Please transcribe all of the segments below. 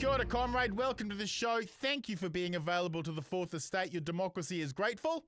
Kia ora, comrade. Welcome to the show. Thank you for being available to the Fourth Estate. Your democracy is grateful.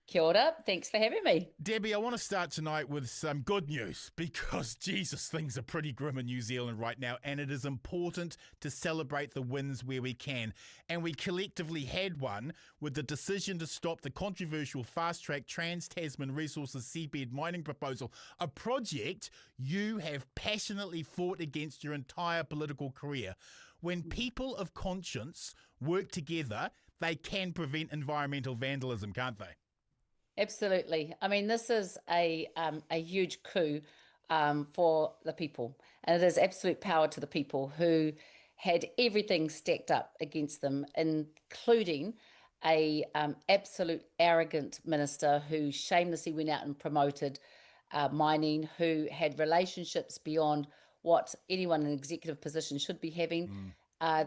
Kia ora. Thanks for having me. Debbie, I want to start tonight with some good news because, Jesus, things are pretty grim in New Zealand right now, and it is important to celebrate the wins where we can. And we collectively had one with the decision to stop the controversial fast-track Trans-Tasman Resources Seabed mining proposal, a project you have passionately fought against your entire political career. When people of conscience work together, they can prevent environmental vandalism, can't they? Absolutely. I mean, this is a huge coup for the people, and it is absolute power to the people who had everything stacked up against them, including a absolute arrogant minister who shamelessly went out and promoted mining, who had relationships beyond what anyone in an executive position should be having.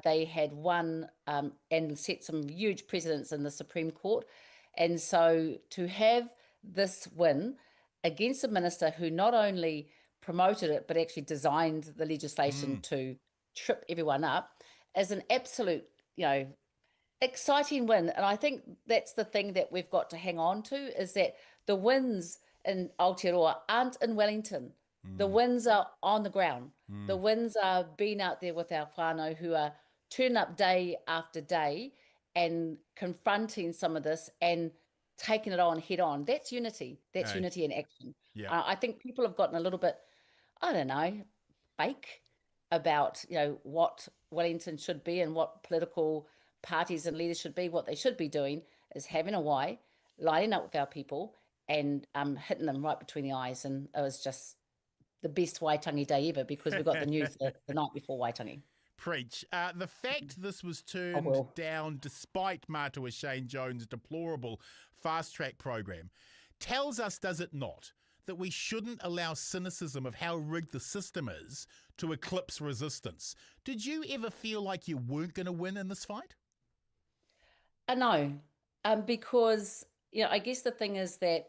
They had won and set some huge precedents in the Supreme Court. And so to have this win against a minister who not only promoted it, but actually designed the legislation to trip everyone up is an absolute, exciting win. And I think that's the thing that we've got to hang on to, is that the wins in Aotearoa aren't in Wellington. The wins are on the ground. The wins are being out there with our whānau who are turning up day after day and confronting some of this and taking it on head on. That's unity. That's unity in action. Yeah. I think people have gotten a little bit, I don't know, fake about, what Wellington should be and what political parties and leaders should be. What they should be doing is having a wai, lining up with our people and hitting them right between the eyes. And it was just the best Waitangi day ever because we got the news the night before Waitangi. Preach. The fact this was turned down despite Matua Shane Jones' deplorable fast-track program tells us, does it not, that we shouldn't allow cynicism of how rigged the system is to eclipse resistance. Did you ever feel like you weren't going to win in this fight? No, because, I guess the thing is that,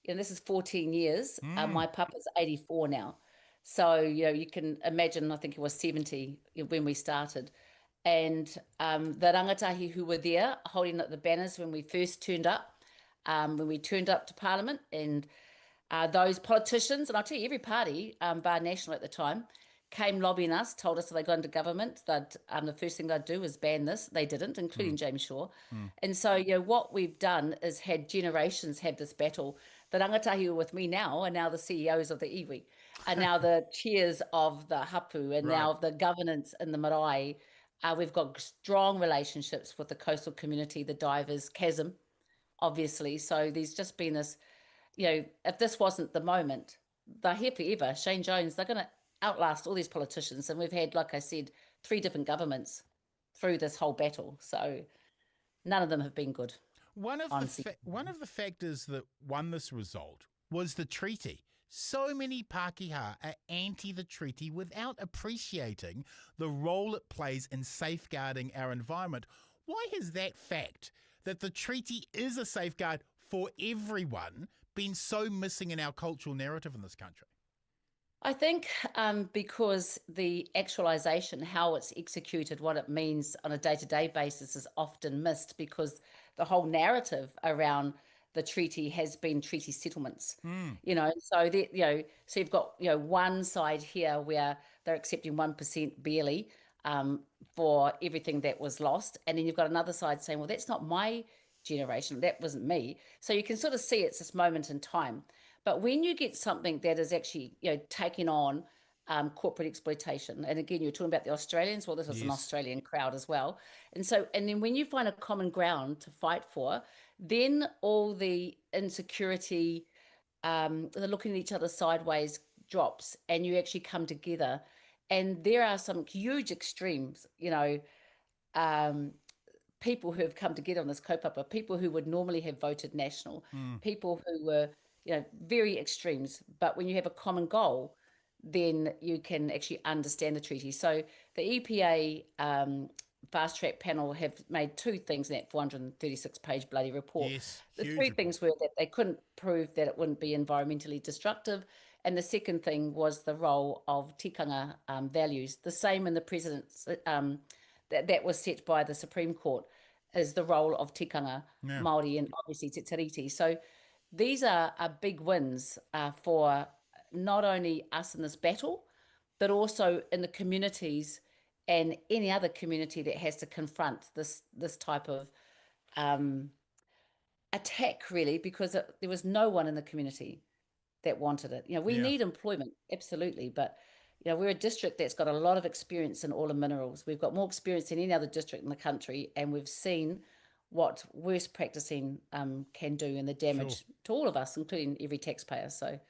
this is 14 years. My papa's 84 now. So, you can imagine, I think he was 70 when we started. And the rangatahi who were there holding up the banners when we first turned up, to Parliament, and those politicians, and I'll tell you, every party, bar National at the time, came lobbying us, told us if they got into government, that the first thing they'd do was ban this. They didn't, including James Shaw. And so, what we've done is had generations have this battle. The rangatahi who are with me now are now the CEOs of the iwi, are now the chairs of the hapu, and now of the governance in the marae. We've got strong relationships with the coastal community, the divers, chasm, obviously. So there's just been this, if this wasn't the moment, they're here forever. Shane Jones, they're going to outlast all these politicians. And we've had, like I said, 3 different governments through this whole battle. So none of them have been good. One of the factors that won this result was the treaty. So many Pākehā are anti the treaty without appreciating the role it plays in safeguarding our environment. Why has that fact, that the treaty is a safeguard for everyone, been so missing in our cultural narrative in this country? I think because the actualisation, how it's executed, what it means on a day-to-day basis is often missed, because the whole narrative around the treaty has been treaty settlements. So so you've got one side here where they're accepting 1% barely for everything that was lost, and then you've got another side saying, well, that's not my generation, that wasn't me. So you can sort of see it's this moment in time. But when you get something that is actually taking on corporate exploitation, and again, you're talking about the Australians, well, this was an Australian crowd as well. And then when you find a common ground to fight for, then all the insecurity, the looking at each other sideways drops, and you actually come together. And there are some huge extremes, people who have come together on this kaupapa, people who would normally have voted National, people who were, very extremes. But when you have a common goal, then you can actually understand the treaty. So the EPA fast track panel have made 2 things in that 436-page bloody report. Yes, the 3 things were that they couldn't prove that it wouldn't be environmentally destructive, And the second thing was the role of tikanga values. The same in the precedents that was set by the Supreme Court is the role of tikanga Māori and obviously Te Tiriti. So these are big wins for not only us in this battle, but also in the communities and any other community that has to confront this type of attack, really, because there was no one in the community that wanted it. We need employment, absolutely, but we're a district that's got a lot of experience in all the minerals. We've got more experience than any other district in the country, and we've seen what worse practicing can do and the damage to all of us, including every taxpayer. So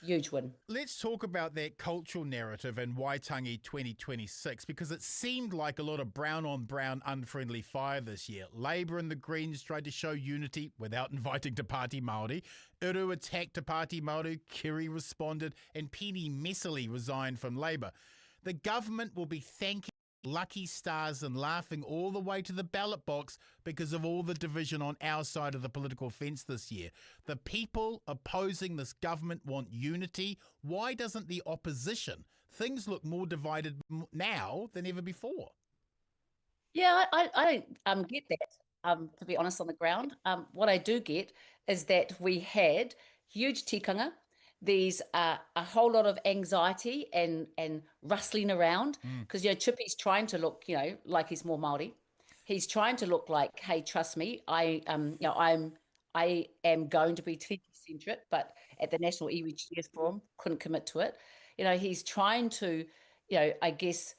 huge win. Let's talk about that cultural narrative in Waitangi 2026, because it seemed like a lot of brown on brown unfriendly fire this year. Labour and the Greens tried to show unity without inviting Te Pāti Māori. Uru attacked Te Pāti Māori, Kiri responded, and Penny messily resigned from Labour. The government will be thanking lucky stars and laughing all the way to the ballot box because of all the division on our side of the political fence this year. The people opposing this government want unity. Why doesn't the opposition? Things look more divided now than ever before. Yeah, I don't get that, to be honest, on the ground. What I do get is that we had huge tikanga. There's a whole lot of anxiety and rustling around because Chippy's trying to look, like he's more Māori. He's trying to look like, hey, trust me, I am going to be Tiriti-centric, but at the National Iwi Cheers Forum, couldn't commit to it. He's trying to, I guess,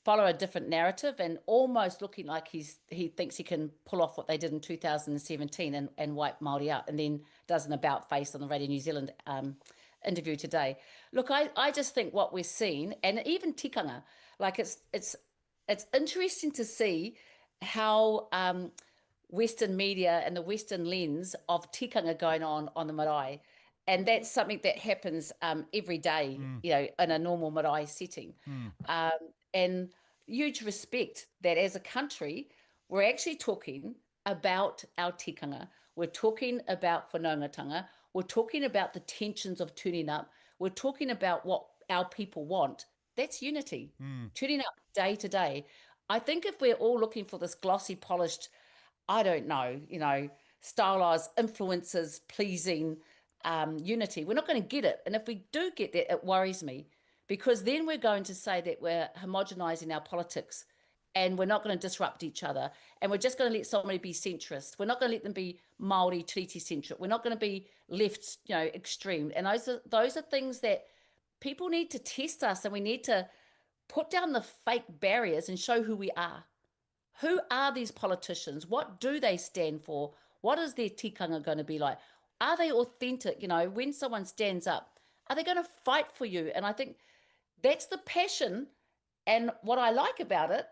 follow a different narrative and almost looking like he thinks he can pull off what they did in 2017 and wipe Māori out, and then does an about face on the Radio New Zealand interview today. Look, I just think what we're seeing, and even tikanga, like it's interesting to see how Western media and the Western lens of tikanga going on the marae, and that's something that happens every day, in a normal marae setting, and huge respect that as a country we're actually talking about our tikanga, we're talking about whanaungatanga, we're talking about the tensions of turning up. We're talking about what our people want. That's unity, turning up day to day. I think if we're all looking for this glossy, polished, I don't know, stylized, influencers, pleasing unity, we're not going to get it. And if we do get that, it worries me, because then we're going to say that we're homogenizing our politics and we're not going to disrupt each other, and we're just going to let somebody be centrist. We're not going to let them be Māori Tiriti-centric. We're not going to be left, extreme. And those are things that people need to test us, and we need to put down the fake barriers and show who we are. Who are these politicians? What do they stand for? What is their tikanga going to be like? Are they authentic? When someone stands up, are they going to fight for you? And I think that's the passion. And what I like about it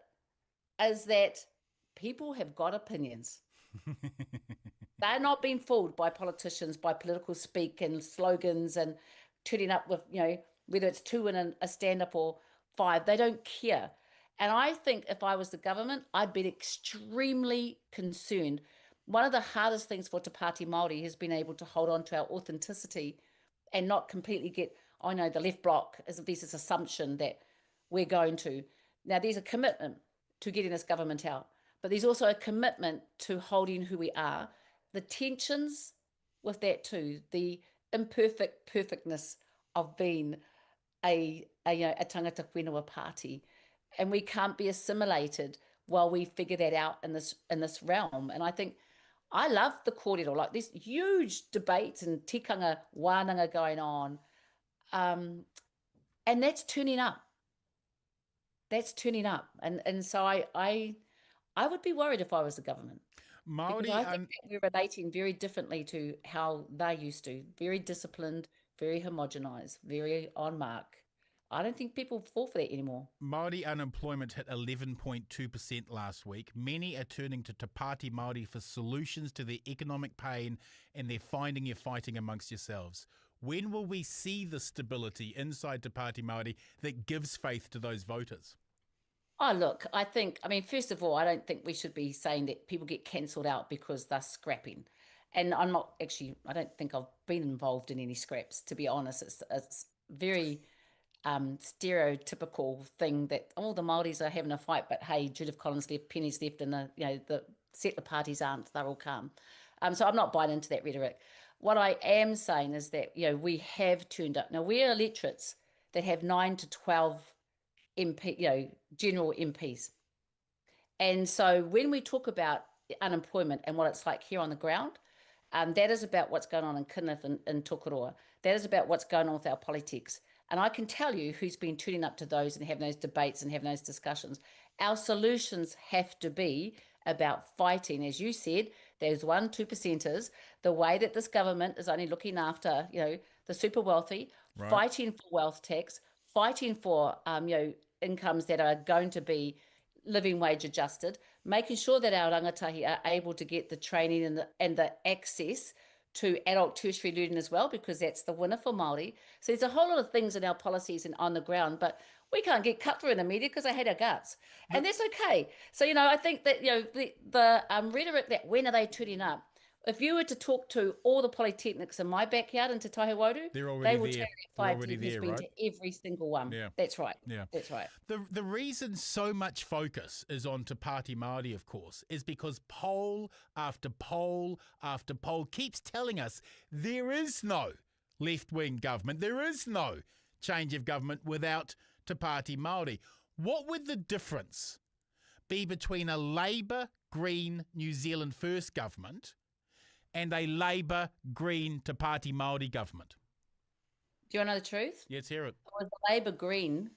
is that people have got opinions. They're not being fooled by politicians, by political speak and slogans and turning up with, whether it's 2 in a stand-up or 5, they don't care. And I think if I was the government, I'd be extremely concerned. One of the hardest things for Te Pāti Māori has been able to hold on to our authenticity and not completely get, the left bloc is this assumption that we're going to. Now, there's a commitment to getting this government out, but there's also a commitment to holding who we are. The tensions with that too, the perfectness of being a tangata whenua party, and we can't be assimilated while we figure that out in this realm. And I think I love the kōrero, like this huge debates and tikanga wānanga going on, and that's turning up. That's turning up, and so I would be worried if I was the government. Māori, because I think that we're relating very differently to how they used to. Very disciplined, very homogenized, very on mark. I don't think people fall for that anymore. Māori unemployment hit 11.2% last week. Many are turning to Te Pāti Māori for solutions to their economic pain, and they're finding you're fighting amongst yourselves. When will we see the stability inside Te Pāti Māori that gives faith to those voters? Oh, look, first of all, I don't think we should be saying that people get cancelled out because they're scrapping. And I don't think I've been involved in any scraps, to be honest. It's very stereotypical thing that all the Māoris are having a fight, but hey, Judith Collins left, Penny's left, and the settler parties aren't. They're all calm. So I'm not buying into that rhetoric. What I am saying is that we have turned up. Now we're electorates that have 9 to 12 MP, general MPs, and so when we talk about unemployment and what it's like here on the ground, that is about what's going on in Kenneth and Tokoroa. That is about what's going on with our politics. And I can tell you who's been tuning up to those and having those debates and having those discussions. Our solutions have to be about fighting, as you said, those 1-2%ers, the way that this government is only looking after, the super wealthy, right, fighting for wealth tax, fighting for, incomes that are going to be living wage adjusted, making sure that our rangatahi are able to get the training and the access to adult tertiary learning as well, because that's the winner for Māori. So there's a whole lot of things in our policies and on the ground, but we can't get cut through in the media because they hate our guts. And that's okay. So, I think that, the rhetoric that when are they turning up, if you were to talk to all the polytechnics in my backyard in Te Taihuaru, they will tell you that 5 years has been to every single one. Yeah. That's right. Yeah. That's right. The reason so much focus is on Te Pāti Māori, of course, is because poll after poll after poll keeps telling us there is no left-wing government. There is no change of government without Te Pāti Māori. What would the difference be between a Labour, Green, New Zealand First government and a Labour, Green, Te Pāti Māori government? Do you want to know the truth? Let's hear it. It was the Labour Green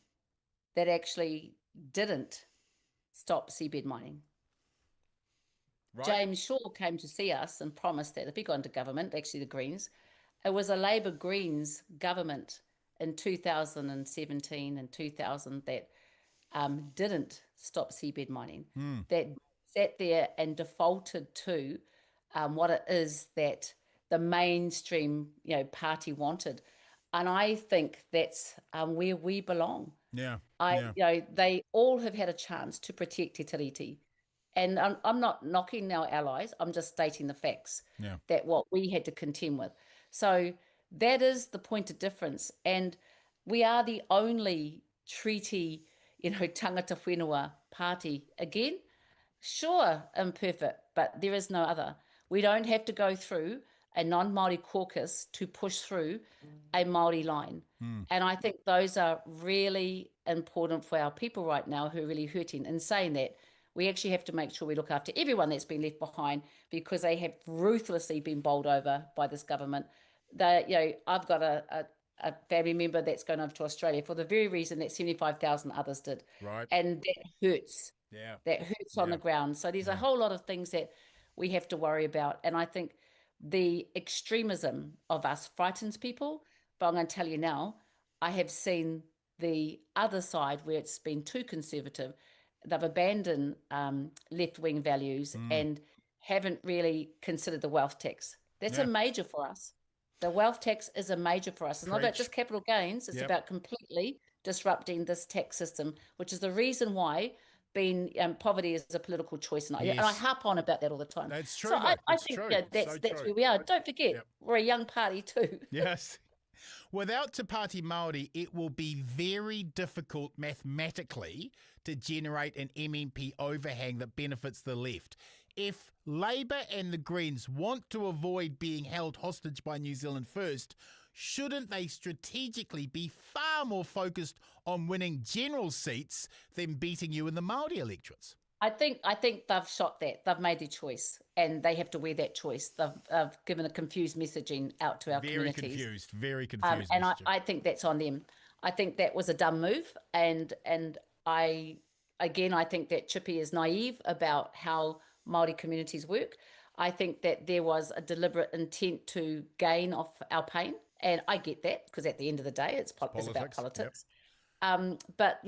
that actually didn't stop seabed mining. Right. James Shaw came to see us and promised that if he got into government, actually the Greens, it was a Labour Greens government in 2017 and 2000 that didn't stop seabed mining, that sat there and defaulted to what it is that the mainstream, party wanted. And I think that's where we belong. Yeah. They all have had a chance to protect Te Tiriti. And I'm not knocking our allies. I'm just stating the facts that what we had to contend with. So that is the point of difference. And we are the only treaty, tangata whenua party. Again, sure, imperfect, but there is no other. We don't have to go through a non-Māori caucus to push through a Māori line. And I think those are really important for our people right now who are really hurting. In saying that, we actually have to make sure we look after everyone that's been left behind, because they have ruthlessly been bowled over by this government. I've got a family member that's gone over to Australia for the very reason that 75,000 others did. Right. And that hurts. Yeah. That hurts on the ground. So there's a whole lot of things that we have to worry about. And I think the extremism of us frightens people. But I'm going to tell you now, I have seen the other side where it's been too conservative. They've abandoned left-wing values and haven't really considered the wealth tax. That's a major for us. The wealth tax is a major for us. It's not about just capital gains. It's about completely disrupting this tax system, which is the reason why poverty is a political choice. And, and I harp on about that all the time. That's true. So I think that's where we are. Don't forget, we're a young party too. Yes. Without Te Pāti Māori, it will be very difficult mathematically to generate an MMP overhang that benefits the left. If Labour and the Greens want to avoid being held hostage by New Zealand First, shouldn't they strategically be far more focused on winning general seats than beating you in the Māori electorates? I think they've shot that. They've made their choice, and they have to wear that choice. They've given a confused messaging out to our communities. Very confused. And I think that's on them. I think that was a dumb move, and I think that Chippy is naive about how Māori communities work. I think that there was a deliberate intent to gain off our pain, and I get that, because at the end of the day, it's about politics. Yep. But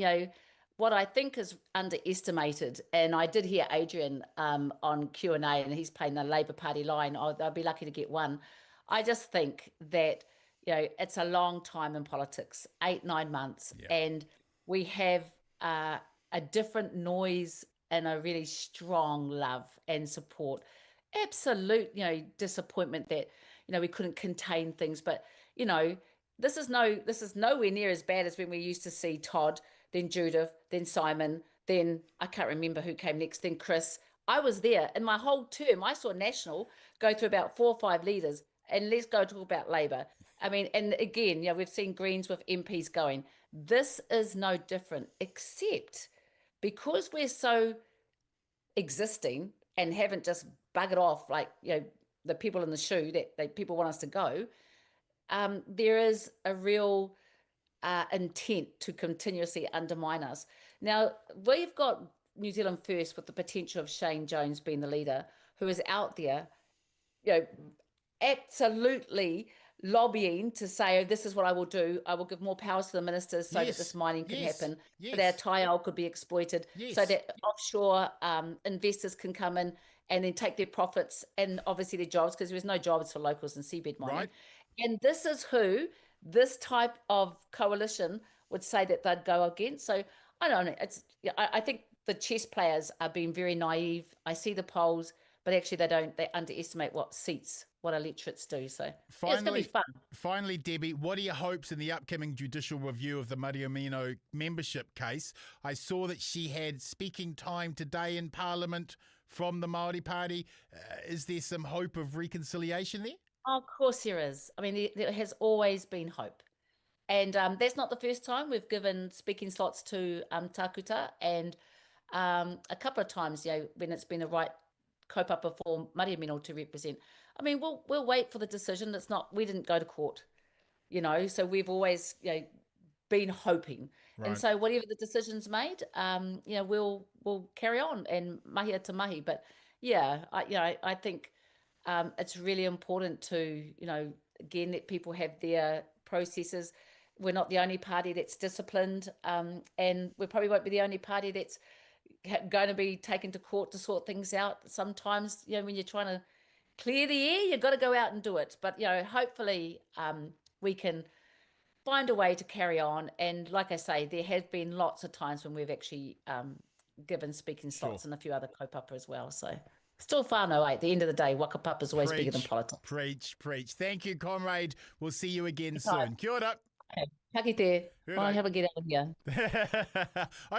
what I think is underestimated, and I did hear Adrian on Q&A, and he's playing the Labour Party line. They'll be lucky to get one. I just think that it's a long time in politics, 8-9 months, and we have a different noise and a really strong love and support. Absolute, disappointment that we couldn't contain things, but this is nowhere near as bad as when we used to see Todd, then Judith, then Simon, then I can't remember who came next, then Chris. I was there in my whole term. I saw National go through about 4 or 5 leaders, and let's go talk about Labour. I mean, and again, we've seen Greens with MPs going. This is no different, except because we're so existing and haven't just buggered off like the people in the shoe that people want us to go. There is a real intent to continuously undermine us. Now, we've got New Zealand First with the potential of Shane Jones being the leader, who is out there, absolutely lobbying to say, oh, this is what I will do. I will give more powers to the ministers so that this mining can happen, so that our tile could be exploited, so that offshore investors can come in and then take their profits and obviously their jobs, because there's no jobs for locals in seabed mining. Right. And this is who this type of coalition would say that they'd go against. So I don't know. I think the chess players are being very naive. I see the polls, but actually they underestimate what electorates do. So finally, it's going to be fun. Finally, Debbie, what are your hopes in the upcoming judicial review of the Mariamino membership case? I saw that she had speaking time today in Parliament from the Māori Party. Is there some hope of reconciliation there? Of course there is. I mean, there has always been hope. And that's not the first time we've given speaking slots to Takuta, and a couple of times, when it's been a right kaupapa for Mariamino to represent. I mean, we'll wait for the decision. We didn't go to court, so we've always, been hoping. Right. And so whatever the decision's made, we'll carry on and mahia to mahi. But I think it's really important to, again, let people have their processes. We're not the only party that's disciplined, and we probably won't be the only party that's going to be taken to court to sort things out. Sometimes, when you're trying to clear the air, you've got to go out and do it. But, hopefully we can find a way to carry on. And like I say, there have been lots of times when we've actually given speaking slots and a few other kaupapa as well. So still whānau, at the end of the day, wakapapa is always bigger than politics. Preach. Thank you, comrade. We'll see you again soon. Kia ora. Okay. Ka kite. Have a good day.